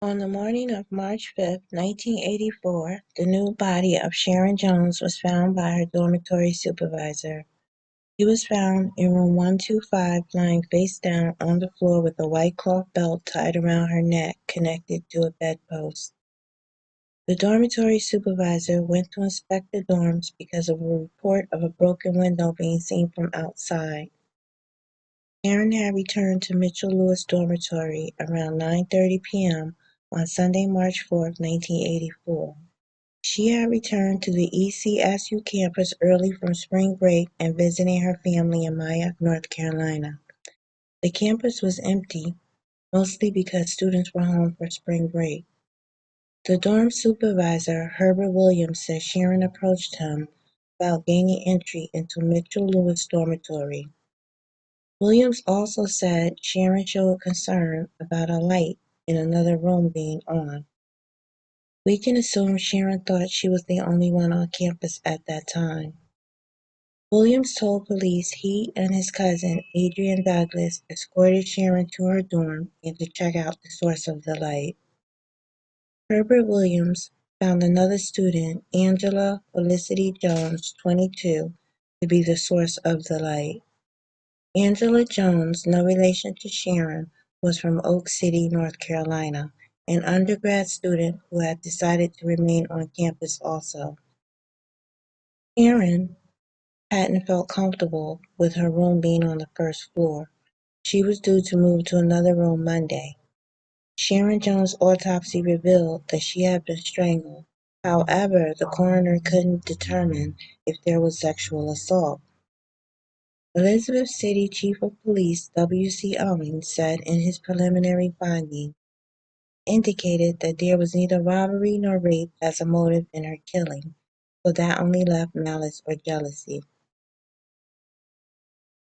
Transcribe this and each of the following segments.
On the morning of March 5, 1984, the nude body of Sharon Jones was found by her dormitory supervisor. She was found in room 125, lying face down on the floor with a white cloth belt tied around her neck connected to a bedpost. The dormitory supervisor went to inspect the dorms because of a report of a broken window being seen from outside. Sharon had returned to Mitchell Lewis Dormitory around 9:30 p.m. on Sunday, March 4, 1984. She had returned to the ECSU campus early from spring break and visiting her family in Mayock, North Carolina. The campus was empty, mostly because students were home for spring break. The dorm supervisor, Herbert Williams, said Sharon approached him about gaining entry into Mitchell Lewis Dormitory. Williams also said Sharon showed concern about a light in another room being on. We can assume Sharon thought she was the only one on campus at that time. Williams told police he and his cousin, Adrian Douglas, escorted Sharon to her dorm and to check out the source of the light. Herbert Williams found another student, Angela Felicity Jones, 22, to be the source of the light. Angela Jones, no relation to Sharon, was from Oak City, North Carolina, an undergrad student who had decided to remain on campus also. Sharon hadn't felt comfortable with her room being on the first floor. She was due to move to another room Monday. Sharon Jones' autopsy revealed that she had been strangled. However, the coroner couldn't determine if there was sexual assault. Elizabeth City Chief of Police W.C. Owens said in his preliminary findings indicated that there was neither robbery nor rape as a motive in her killing, so that only left malice or jealousy.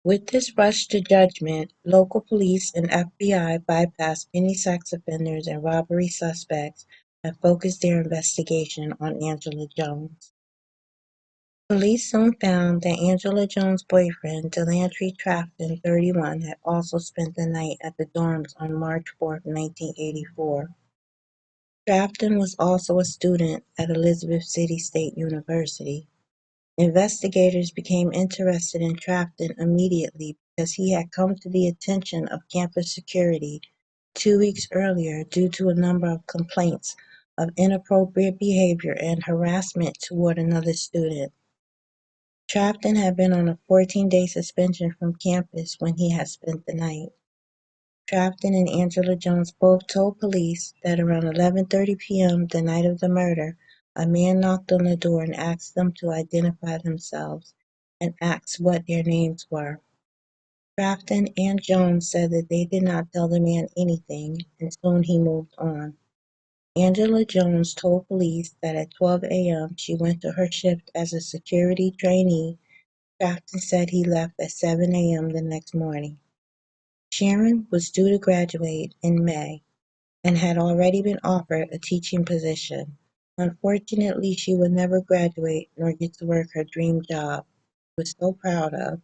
With this rush to judgment, local police and FBI bypassed any sex offenders and robbery suspects and focused their investigation on Angela Jones. Police soon found that Angela Jones' boyfriend, Delantry Trafton, 31, had also spent the night at the dorms on March 4, 1984. Trafton was also a student at Elizabeth City State University. Investigators became interested in Trafton immediately because he had come to the attention of campus security 2 weeks earlier due to a number of complaints of inappropriate behavior and harassment toward another student. Trafton had been on a 14-day suspension from campus when he had spent the night. Trafton and Angela Jones both told police that around 11:30 p.m. the night of the murder, a man knocked on the door and asked them to identify themselves and asked what their names were. Trafton and Jones said that they did not tell the man anything, and soon he moved on. Angela Jones told police that at 12 a.m. she went to her shift as a security trainee. Trafton said he left at 7 a.m. the next morning. Sharon was due to graduate in May and had already been offered a teaching position. Unfortunately, she would never graduate nor get to work her dream job she was so proud of.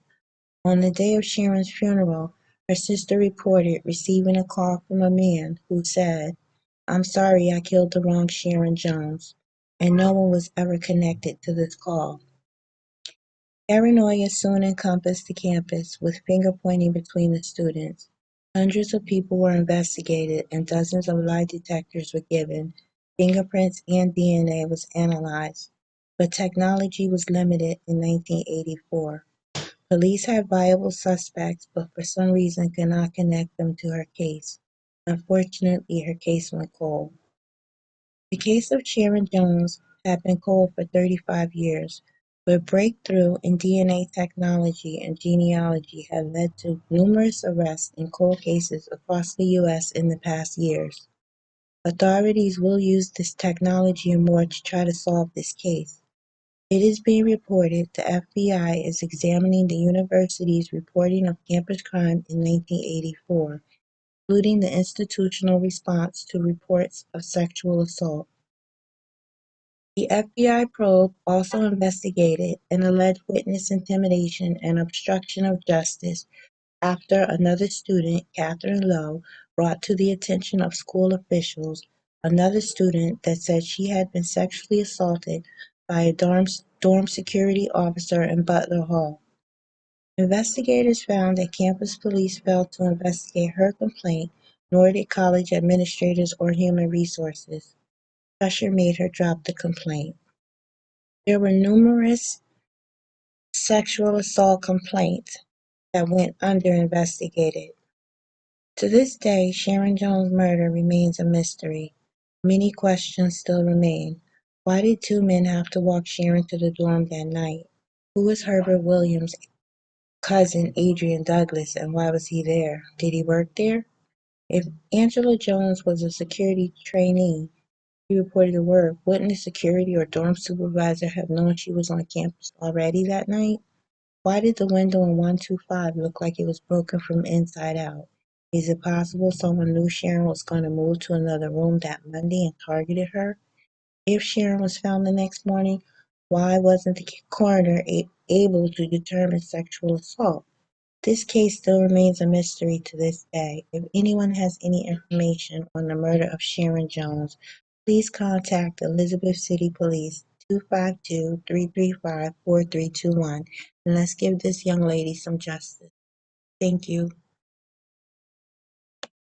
On the day of Sharon's funeral, her sister reported receiving a call from a man who said, "I'm sorry I killed the wrong Sharon Jones," and no one was ever connected to this call. Paranoia soon encompassed the campus, with finger-pointing between the students. Hundreds of people were investigated and dozens of lie detectors were given. Fingerprints and DNA was analyzed, but technology was limited in 1984. Police had viable suspects, but for some reason could not connect them to her case. Unfortunately, her case went cold. The case of Sharon Jones had been cold for 35 years, but breakthrough in DNA technology and genealogy have led to numerous arrests in cold cases across the U.S. in the past years. Authorities will use this technology and more to try to solve this case. It is being reported the FBI is examining the university's reporting of campus crime in 1984, including the institutional response to reports of sexual assault. The FBI probe also investigated an alleged witness intimidation and obstruction of justice after another student, Catherine Lowe, brought to the attention of school officials another student that said she had been sexually assaulted by a dorm security officer in Butler Hall. Investigators found that campus police failed to investigate her complaint, nor did college administrators or human resources. Pressure made her drop the complaint. There were numerous sexual assault complaints that went under-investigated. To this day, Sharon Jones' murder remains a mystery. Many questions still remain. Why did two men have to walk Sharon to the dorm that night? Who was Herbert Williams' cousin Adrian Douglas, and why was he there? Did he work there? If Angela Jones was a security trainee, she reported to work, wouldn't the security or dorm supervisor have known she was on campus already that night? Why did the window in 125 look like it was broken from inside out? Is it possible someone knew Sharon was going to move to another room that Monday and targeted her? If Sharon was found the next morning, why wasn't the coroner able to determine sexual assault? This case still remains a mystery to this day. If anyone has any information on the murder of Sharon Jones, please contact Elizabeth City Police 252-335-4321 and let's give this young lady some justice. Thank you.